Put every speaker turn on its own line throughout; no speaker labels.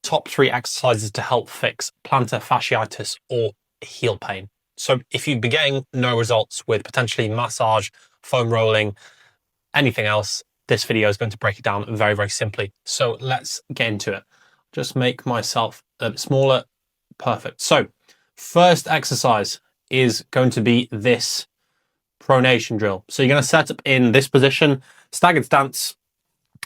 top 3 exercises to help fix plantar fasciitis or heel pain. So if you've been getting no results with potentially massage, foam rolling, anything else, this video is going to break it down very, very simply. So let's get into it. Just make myself a bit smaller. Perfect. So first exercise is going to be this pronation drill. So you're going to set up in this position, staggered stance,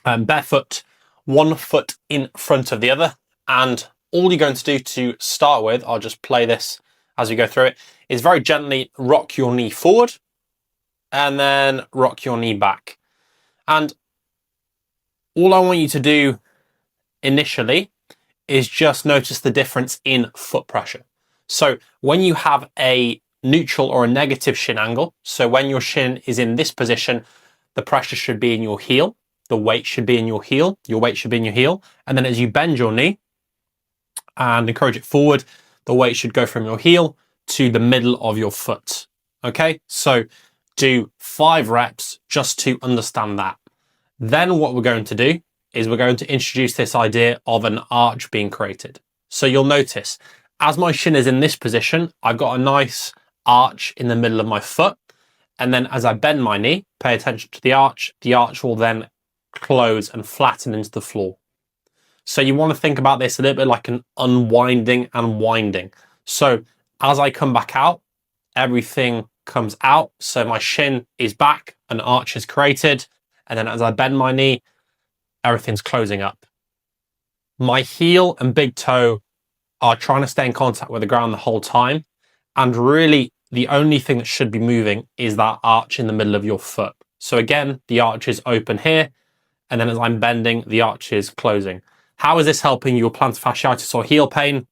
barefoot, one foot in front of the other. And all you're going to do to start with, I'll just play this as we go through it, is very gently rock your knee forward and then rock your knee back. And all I want you to do initially is just notice the difference in foot pressure. So when you have a neutral or a negative shin angle, so when your shin is in this position, the pressure should be in your heel, the weight should be in your heel, your weight should be in your heel. And then as you bend your knee and encourage it forward, the weight should go from your heel to the middle of your foot. Okay, so do 5 reps just to understand that. Then what we're going to do is we're going to introduce this idea of an arch being created. So you'll notice as my shin is in this position, I've got a nice arch in the middle of my foot. And then as I bend my knee, pay attention to the arch will then close and flatten into the floor. So you want to think about this a little bit like an unwinding and winding. So as I come back out, everything comes out. So my shin is back, an arch is created. And then as I bend my knee, everything's closing up. My heel and big toe are trying to stay in contact with the ground the whole time. And really the only thing that should be moving is that arch in the middle of your foot. So again, the arch is open here. And then as I'm bending, the arch is closing. How is this helping your plantar fasciitis or heel pain?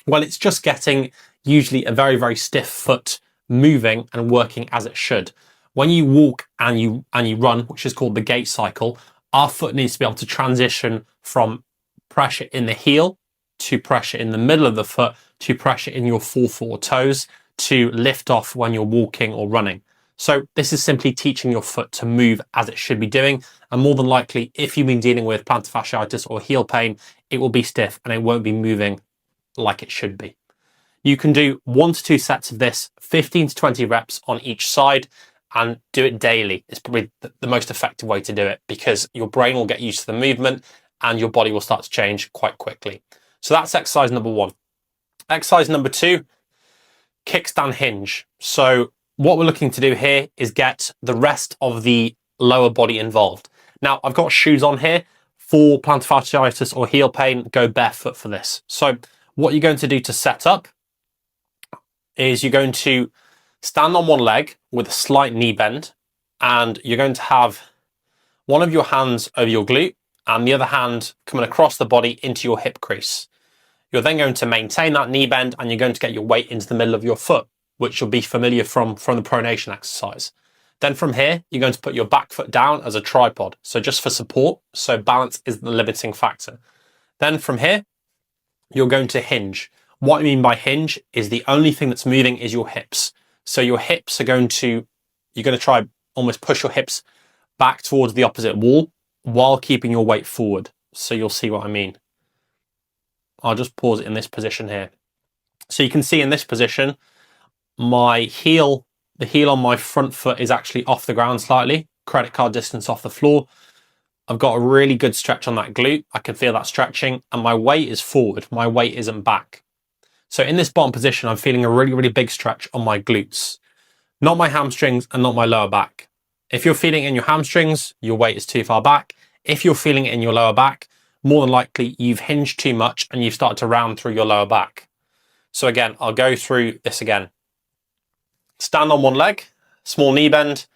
Well, it's just getting usually a very, very stiff foot moving and working as it should. When you walk and you run, which is called the gait cycle, our foot needs to be able to transition from pressure in the heel to pressure in the middle of the foot to pressure in your forefoot toes to lift off when you're walking or running. So this is simply teaching your foot to move as it should be doing. And more than likely, if you've been dealing with plantar fasciitis or heel pain, it will be stiff and it won't be moving like it should be. You can do 1 to 2 sets of this, 15 to 20 reps on each side, and do it daily. It's probably the most effective way to do it because your brain will get used to the movement and your body will start to change quite quickly. So that's exercise number 1. Exercise number 2, kickstand hinge. So what we're looking to do here is get the rest of the lower body involved. Now I've got shoes on here. For plantar fasciitis or heel pain, go barefoot for this. So what you're going to do to set up is you're going to stand on one leg with a slight knee bend, and you're going to have one of your hands over your glute and the other hand coming across the body into your hip crease. You're then going to maintain that knee bend and you're going to get your weight into the middle of your foot, which you'll be familiar from the pronation exercise. Then from here, you're going to put your back foot down as a tripod. So just for support, so balance is the limiting factor. Then from here, you're going to hinge. What I mean by hinge is the only thing that's moving is your hips. So your hips are you're going to try almost push your hips back towards the opposite wall while keeping your weight forward. So you'll see what I mean. I'll just pause it in this position here. So you can see in this position, the heel on my front foot is actually off the ground slightly, credit card distance off the floor. I've got a really good stretch on that glute. I can feel that stretching and my weight is forward. My weight isn't back. So in this bottom position, I'm feeling a really, really big stretch on my glutes, not my hamstrings and not my lower back. If you're feeling it in your hamstrings, your weight is too far back. If you're feeling it in your lower back, more than likely you've hinged too much and you've started to round through your lower back. So again, I'll go through this again. Stand on one leg, small knee bend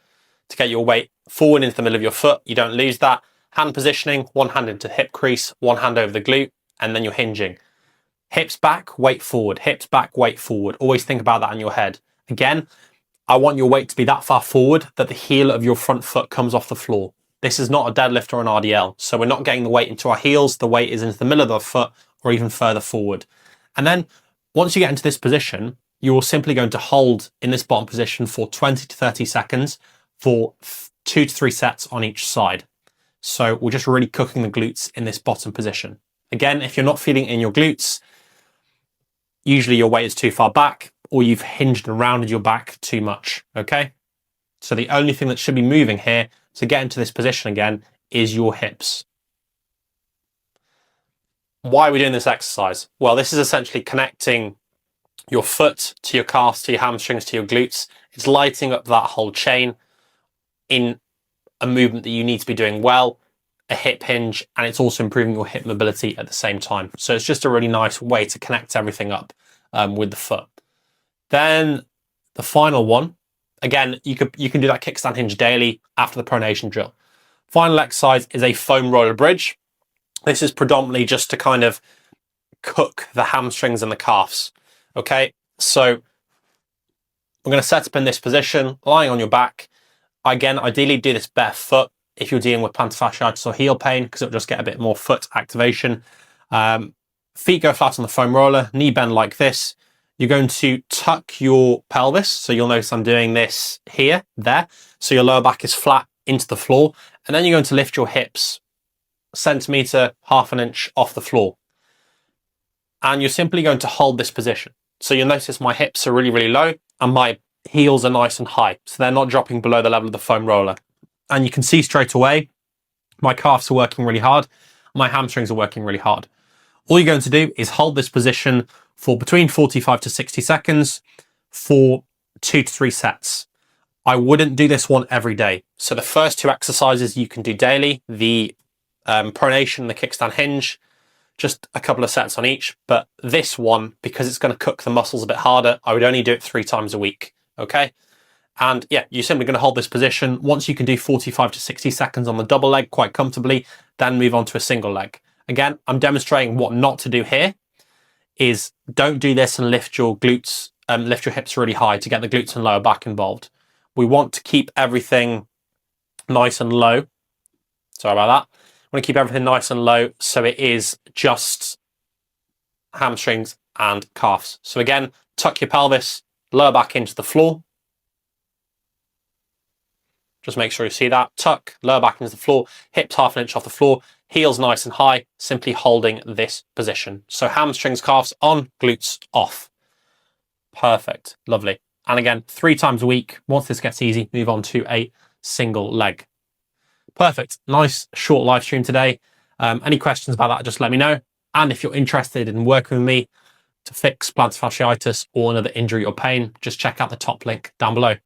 to get your weight forward into the middle of your foot. You don't lose that. Hand positioning, one hand into hip crease, one hand over the glute, and then you're hinging. Hips back, weight forward, hips back, weight forward. Always think about that in your head. Again, I want your weight to be that far forward that the heel of your front foot comes off the floor. This is not a deadlift or an RDL. So we're not getting the weight into our heels. The weight is into the middle of the foot or even further forward. And then once you get into this position, you're simply going to hold in this bottom position for 20 to 30 seconds for 2 to 3 sets on each side. So we're just really cooking the glutes in this bottom position. Again, if you're not feeling it in your glutes, usually your weight is too far back or you've hinged and rounded your back too much, okay? So the only thing that should be moving here to get into this position again is your hips. Why are we doing this exercise? Well, this is essentially connecting your foot to your calves, to your hamstrings, to your glutes. It's lighting up that whole chain in a movement that you need to be doing well, a hip hinge, and it's also improving your hip mobility at the same time. So it's just a really nice way to connect everything up with the foot. Then the final one, again, you can do that kickstand hinge daily after the pronation drill. Final exercise is a foam roller bridge. This is predominantly just to kind of cook the hamstrings and the calves. Okay, so we're going to set up in this position, lying on your back. Again, ideally do this barefoot if you're dealing with plantar fasciitis or heel pain, because it'll just get a bit more foot activation. Feet go flat on the foam roller, knee bend like this. You're going to tuck your pelvis. So you'll notice I'm doing this here, there. So your lower back is flat into the floor. And then you're going to lift your hips centimetre, half an inch off the floor. And you're simply going to hold this position. So you'll notice my hips are really, really low and my heels are nice and high. So they're not dropping below the level of the foam roller. And you can see straight away, my calves are working really hard. My hamstrings are working really hard. All you're going to do is hold this position for between 45 to 60 seconds for 2 to 3 sets. I wouldn't do this one every day. So the first 2 exercises you can do daily, the pronation, the kickstand hinge, just a couple of sets on each. But this one, because it's going to cook the muscles a bit harder, I would only do it 3 times a week, okay? And yeah, you're simply going to hold this position. Once you can do 45 to 60 seconds on the double leg quite comfortably, then move on to a single leg. Again, I'm demonstrating what not to do here is don't do this and lift your glutes, lift your hips really high to get the glutes and lower back involved. We want to keep everything nice and low. Sorry about that. I want to keep everything nice and low so it is just hamstrings and calves. So again, tuck your pelvis, lower back into the floor. Just make sure you see that. Tuck, lower back into the floor, hips half an inch off the floor, heels nice and high, simply holding this position. So hamstrings, calves on, glutes off. Perfect, lovely. And again, 3 times a week. Once this gets easy, move on to a single leg. Perfect, nice short live stream today. Any questions about that, just let me know. And if you're interested in working with me to fix plantar fasciitis or another injury or pain, just check out the top link down below.